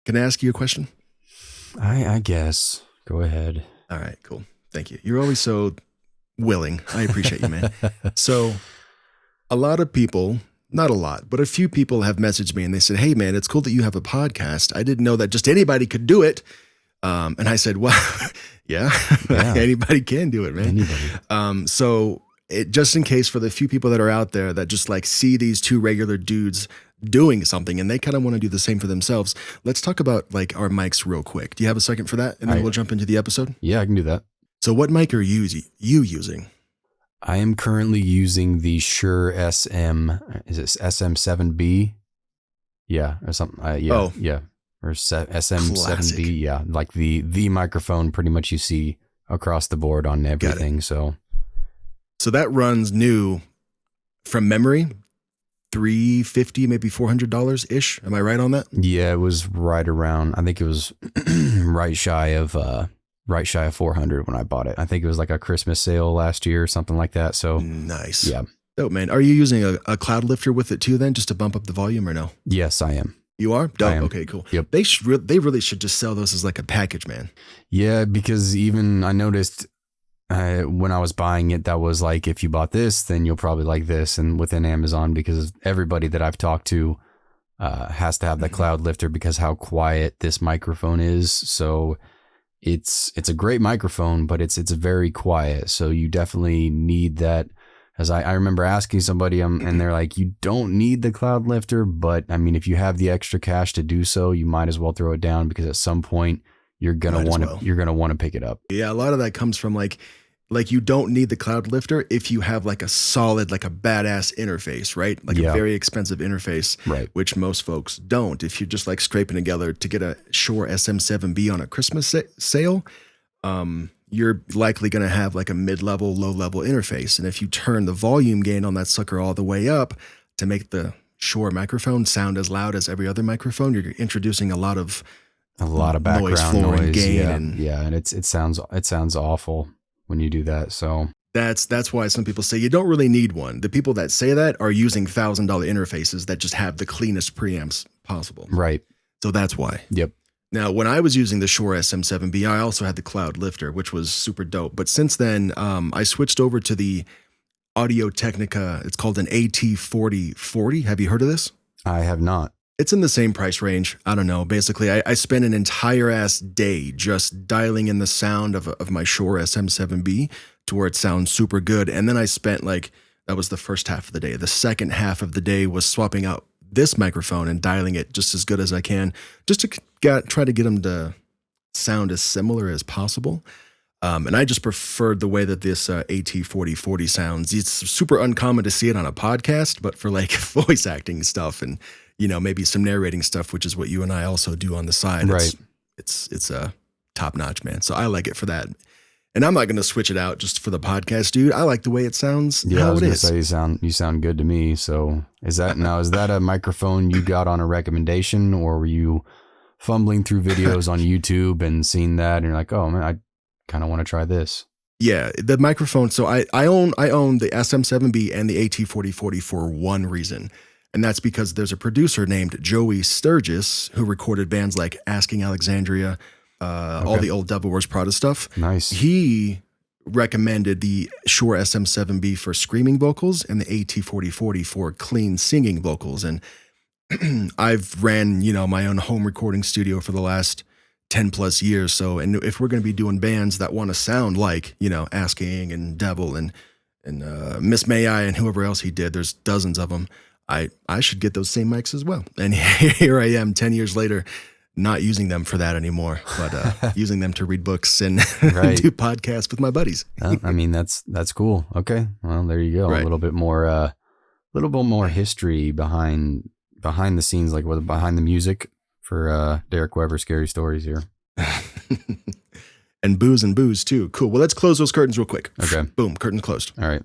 Can I ask you a question? I guess. Go ahead. All right, cool. Thank you. You're always so willing. I appreciate you, man. So a lot of people, not a lot, but a few people have messaged me and they said, hey, man, it's cool that you have a podcast. I didn't know that just anybody could do it. And I said, well, yeah. Anybody can do it, man. Anybody. So just in case for the few people that are out there that just like see these two regular dudes doing something and they kind of want to do the same for themselves, let's talk about like our mics real quick. Do you have a second for that? And then we'll jump into the episode. Yeah, I can do that. So what mic are you using? I am currently using the Shure SM. Is it SM7B? Yeah, or something. Yeah. Or SM7B. Yeah, like the microphone pretty much you see across the board on everything. So that runs new from memory, $350, maybe $400 ish. Am I right on that? Yeah, it was right around. I think it was right shy of 400 when I bought it. I think it was like a Christmas sale last year or something like that. So nice. Yeah. Dope, man. Are you using a cloud lifter with it too then, just to bump up the volume or no? Yes, I am. You are? Dope. I am. Okay, cool. Yep. They really should just sell those as like a package, man. Yeah, because even I noticed when I was buying it, that was like, if you bought this, then you'll probably like this. And within Amazon, because everybody that I've talked to has to have that cloud lifter because how quiet this microphone is. So it's a great microphone, but it's very quiet. So you definitely need that. As I remember asking somebody, and they're like, you don't need the cloud lifter, but I mean, if you have the extra cash to do so, you might as well throw it down because at some point you're gonna want to pick it up. Yeah, a lot of that comes from like you don't need the cloud lifter if you have like a solid, like a badass interface, right? Like a very expensive interface, right? Which most folks don't. If you're just like scraping together to get a Shure SM7B on a Christmas sale, you're likely going to have like a mid-level, low-level interface. And if you turn the volume gain on that sucker all the way up to make the Shure microphone sound as loud as every other microphone, you're introducing a lot of background noise, floor, and gain. And it sounds awful when you do that. So that's why some people say you don't really need one. The people that say that are using $1,000 interfaces that just have the cleanest preamps possible. Right. So that's why. Yep. Now, when I was using the Shure SM7B, I also had the cloud lifter, which was super dope. But since then, I switched over to the Audio Technica. It's called an AT4040. Have you heard of this? I have not. It's in the same price range. I don't know. Basically, I spent an entire ass day just dialing in the sound of my Shure SM7B to where it sounds super good. And then I spent that was the first half of the day. The second half of the day was swapping out this microphone and dialing it just as good as I can, just to try to get them to sound as similar as possible. And I just preferred the way that this AT4040 sounds. It's super uncommon to see it on a podcast, but for like voice acting stuff and, maybe some narrating stuff, which is what you and I also do on the side. Right. It's top notch, man. So I like it for that. And I'm not going to switch it out just for the podcast, dude. I like the way it sounds. Yeah, how I was it going is. to say you sound good to me. So is that a microphone you got on a recommendation, or were you fumbling through videos on YouTube and seeing that and you're like, oh man, I kind of want to try this? Yeah, the microphone. So I own the SM7B and the AT4040 for one reason. And that's because there's a producer named Joey Sturgis who recorded bands like Asking Alexandria, all the old Devil Wears Prada stuff. Nice. He recommended the Shure SM7B for screaming vocals and the AT4040 for clean singing vocals. And I've ran, my own home recording studio for the last 10 plus years. So, and if we're going to be doing bands that want to sound like, Asking and Devil and Miss May I and whoever else he did, there's dozens of them. I should get those same mics as well. And here I am 10 years later, not using them for that anymore, but using them to read books and do podcasts with my buddies. I mean, that's cool. Okay. Well, there you go. Right. A little bit more history behind the scenes, like behind the music for Derek Weber Scary Stories here. And booze too. Cool. Well, let's close those curtains real quick. Okay. Boom. Curtains closed. All right.